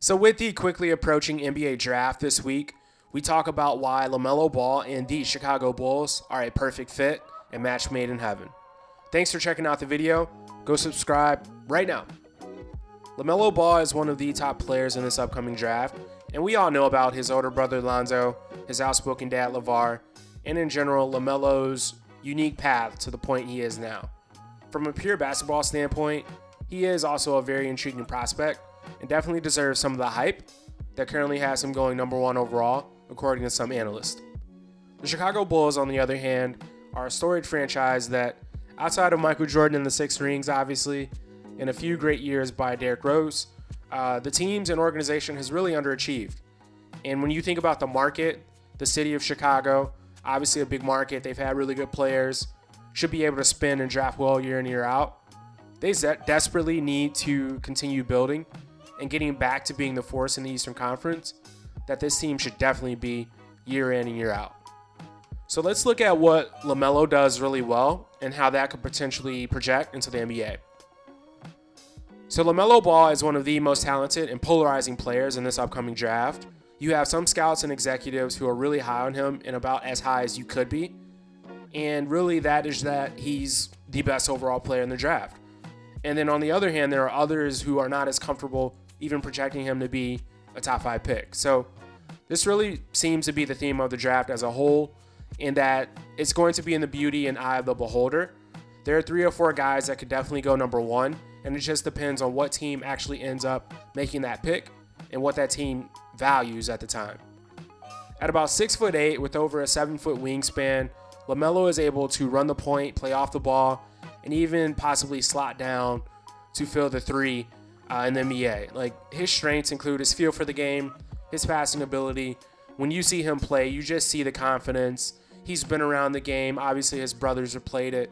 So with the quickly approaching NBA draft this week, we talk about why LaMelo Ball and the Chicago Bulls are a perfect fit and match made in heaven. Thanks for checking out the video. Go subscribe right now. LaMelo Ball is one of the top players in this upcoming draft, and we all know about his older brother Lonzo, his outspoken dad LeVar, and in general LaMelo's unique path to the point he is now. From a pure basketball standpoint, he is also a very intriguing prospect and definitely deserves some of the hype that currently has him going number one overall, according to some analysts. The Chicago Bulls, on the other hand, are a storied franchise that, outside of Michael Jordan and the 6 rings, obviously, and a few great years by Derrick Rose, the teams and organization has really underachieved. And when you think about the market, the city of Chicago, obviously a big market, they've had really good players, should be able to spin and draft well year in, year out. They desperately need to continue building and getting back to being the force in the Eastern Conference that this team should definitely be year in and year out. So let's look at what LaMelo does really well and how that could potentially project into the NBA. So LaMelo Ball is one of the most talented and polarizing players in this upcoming draft. You have some scouts and executives who are really high on him and about as high as you could be. And really that is that he's the best overall player in the draft. And then on the other hand, there are others who are not as comfortable even projecting him to be a top 5 pick. So this really seems to be the theme of the draft as a whole, in that it's going to be in the beauty and eye of the beholder. There are 3 or 4 guys that could definitely go number 1, and it just depends on what team actually ends up making that pick and what that team values at the time. At about 6'8" with over a 7-foot wingspan, LaMelo is able to run the point, play off the ball, and even possibly slot down to fill the 3 in the NBA. Like, his strengths include his feel for the game, his passing ability. When you see him play, you just see the confidence. He's been around the game. Obviously, his brothers have played it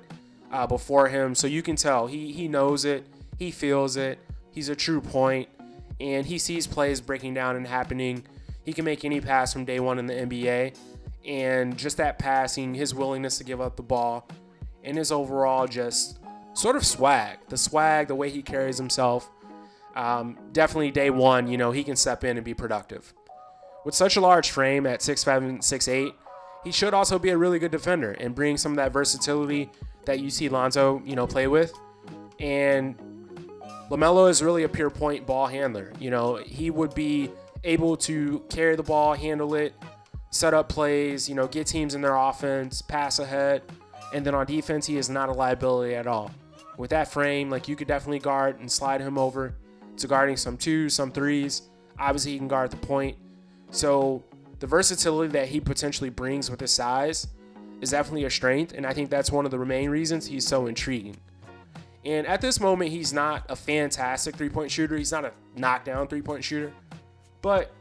before him, so you can tell he knows it. He feels it. He's a true point, and he sees plays breaking down and happening. He can make any pass from day one in the NBA, and just that passing, his willingness to give up the ball, and his overall just sort of swag, the way he carries himself. Definitely day one, he can step in and be productive. With such a large frame at 6'7", 6'8", he should also be a really good defender and bring some of that versatility that you see Lonzo, play with. And LaMelo is really a pure point ball handler. He would be able to carry the ball, handle it, set up plays, get teams in their offense, pass ahead. And then on defense, he is not a liability at all. With that frame, you could definitely guard and slide him over to guarding some 2s, some 3s. Obviously, he can guard the point. So the versatility that he potentially brings with his size is definitely a strength, and I think that's one of the main reasons he's so intriguing. And at this moment, he's not a fantastic three-point shooter. He's not a knockdown three-point shooter, but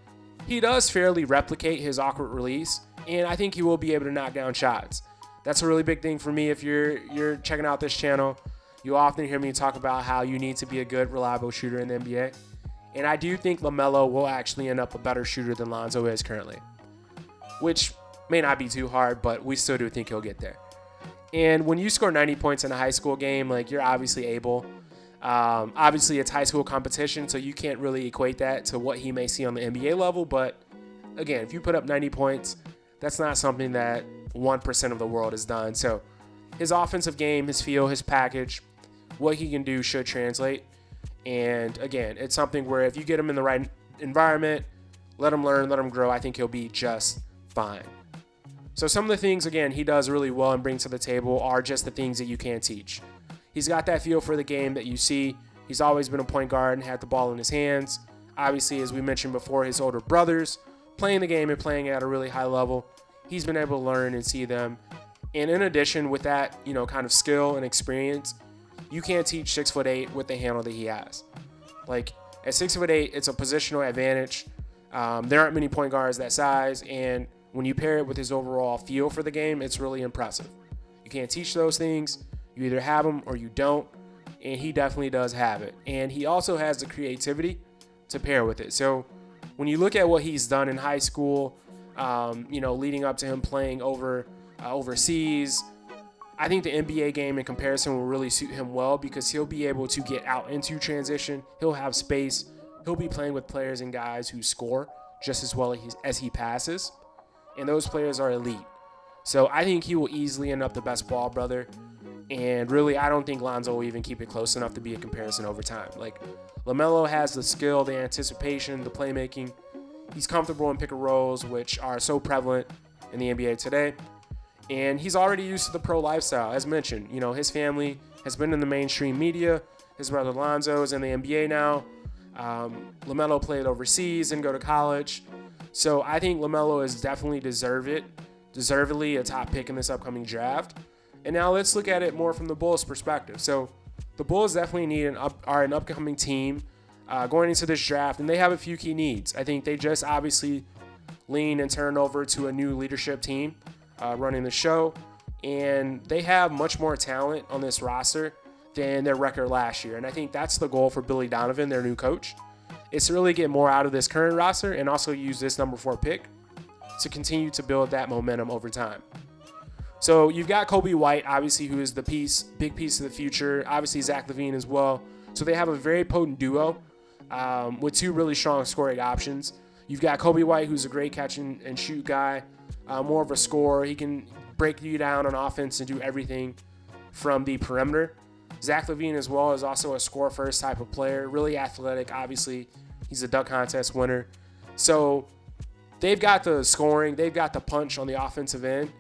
he does fairly replicate his awkward release, and I think he will be able to knock down shots. That's a really big thing for me. If you're checking out this channel, you often hear me talk about how you need to be a good, reliable shooter in the NBA. And I do think LaMelo will actually end up a better shooter than Lonzo is currently, which may not be too hard, but we still do think he'll get there. And when you score 90 points in a high school game, you're obviously able. Obviously, it's high school competition, so you can't really equate that to what he may see on the NBA level. But again, if you put up 90 points, that's not something that 1% of the world has done. So his offensive game, his feel, his package, what he can do should translate. And again, it's something where if you get him in the right environment, let him learn, let him grow, I think he'll be just fine. So some of the things, again, he does really well and brings to the table are just the things that you can't teach. He's got that feel for the game that you see. He's always been a point guard and had the ball in his hands. Obviously, as we mentioned before, his older brothers playing the game and playing at a really high level. He's been able to learn and see them. And in addition, with that, kind of skill and experience, you can't teach 6'8" with the handle that he has. At 6'8", it's a positional advantage. There aren't many point guards that size, and when you pair it with his overall feel for the game, it's really impressive. You can't teach those things. You either have them or you don't, and he definitely does have it. And he also has the creativity to pair with it. So when you look at what he's done in high school, leading up to him playing overseas, I think the NBA game in comparison will really suit him well because he'll be able to get out into transition. He'll have space. he'll be playing with players and guys who score just as well as he passes, and those players are elite. So I think he will easily end up the best ball brother. And really, I don't think Lonzo will even keep it close enough to be a comparison over time. Like, LaMelo has the skill, the anticipation, the playmaking. He's comfortable in pick and rolls, which are so prevalent in the NBA today. And he's already used to the pro lifestyle. As mentioned, his family has been in the mainstream media. His brother Lonzo is in the NBA now. LaMelo played overseas and go to college. So I think LaMelo is definitely deservedly a top pick in this upcoming draft. And now let's look at it more from the Bulls' perspective. So the Bulls definitely are an upcoming team going into this draft, and they have a few key needs. I think they just obviously lean and turn over to a new leadership team running the show, and they have much more talent on this roster than their record last year. And I think that's the goal for Billy Donovan, their new coach, is to really get more out of this current roster and also use this number 4 pick to continue to build that momentum over time. So you've got Kobe White, obviously, who is the big piece of the future. Obviously, Zach LaVine as well. So they have a very potent duo with 2 really strong scoring options. You've got Kobe White, who's a great catch and shoot guy, more of a scorer. He can break you down on offense and do everything from the perimeter. Zach LaVine as well is also a score-first type of player, really athletic. Obviously, he's a dunk contest winner. So they've got the scoring, they've got the punch on the offensive end.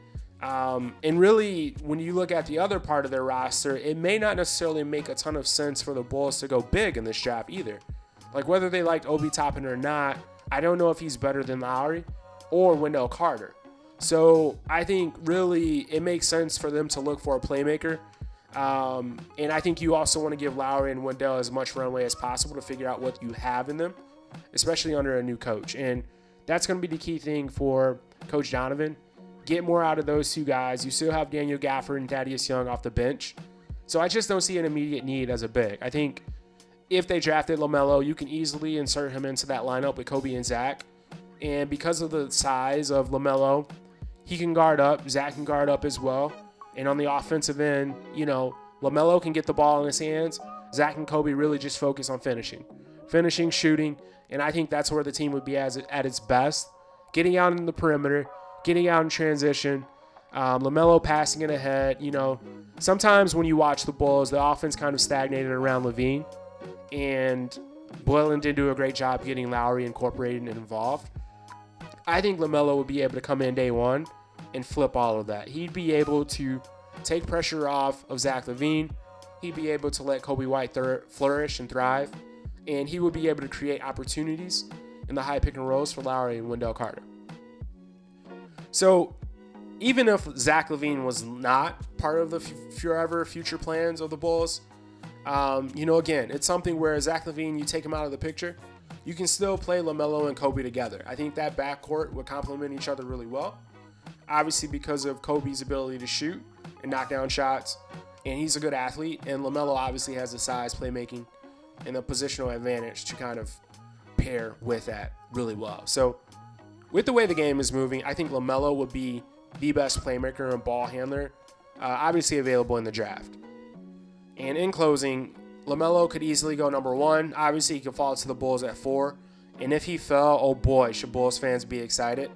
And really, when you look at the other part of their roster, it may not necessarily make a ton of sense for the Bulls to go big in this draft either. Like, whether they liked Obi Toppin or not, I don't know if he's better than Lowry or Wendell Carter. So I think really it makes sense for them to look for a playmaker. And I think you also want to give Lowry and Wendell as much runway as possible to figure out what you have in them, especially under a new coach. And that's going to be the key thing for Coach Donovan. Get more out of those 2 guys. You still have Daniel Gafford and Thaddeus Young off the bench. So I just don't see an immediate need as a big. I think if they drafted LaMelo, you can easily insert him into that lineup with Kobe and Zach. And because of the size of LaMelo, he can guard up. Zach can guard up as well. And on the offensive end, LaMelo can get the ball in his hands. Zach and Kobe really just focus on finishing, shooting. And I think that's where the team would be at its best. Getting out in the perimeter, getting out in transition, LaMelo passing it ahead. Sometimes when you watch the Bulls, the offense kind of stagnated around LaVine, and Boylan did do a great job getting Lowry incorporated and involved. I think LaMelo would be able to come in day one and flip all of that. He'd be able to take pressure off of Zach LaVine. He'd be able to let Kobe White flourish and thrive, and he would be able to create opportunities in the high pick and rolls for Lowry and Wendell Carter. So even if Zach LaVine was not part of the future plans of the Bulls, again, it's something where Zach LaVine, you take him out of the picture, you can still play LaMelo and Kobe together. I think that backcourt would complement each other really well. Obviously, because of Kobe's ability to shoot and knock down shots, and he's a good athlete, and LaMelo obviously has the size, playmaking, and the positional advantage to kind of pair with that really well. So with the way the game is moving, I think LaMelo would be the best playmaker and ball handler, obviously available in the draft. And in closing, LaMelo could easily go number 1. Obviously, he could fall to the Bulls at 4. And if he fell, oh boy, should Bulls fans be excited.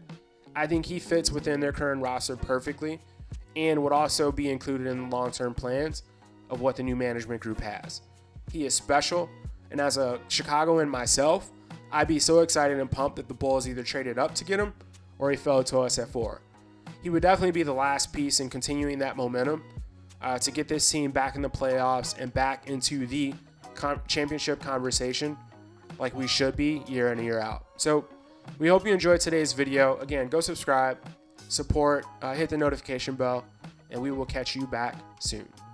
I think he fits within their current roster perfectly and would also be included in the long-term plans of what the new management group has. He is special, and as a Chicagoan myself, I'd be so excited and pumped that the Bulls either traded up to get him or he fell to us at 4. He would definitely be the last piece in continuing that momentum to get this team back in the playoffs and back into the championship conversation like we should be year in and year out. So we hope you enjoyed today's video. Again, go subscribe, support, hit the notification bell, and we will catch you back soon.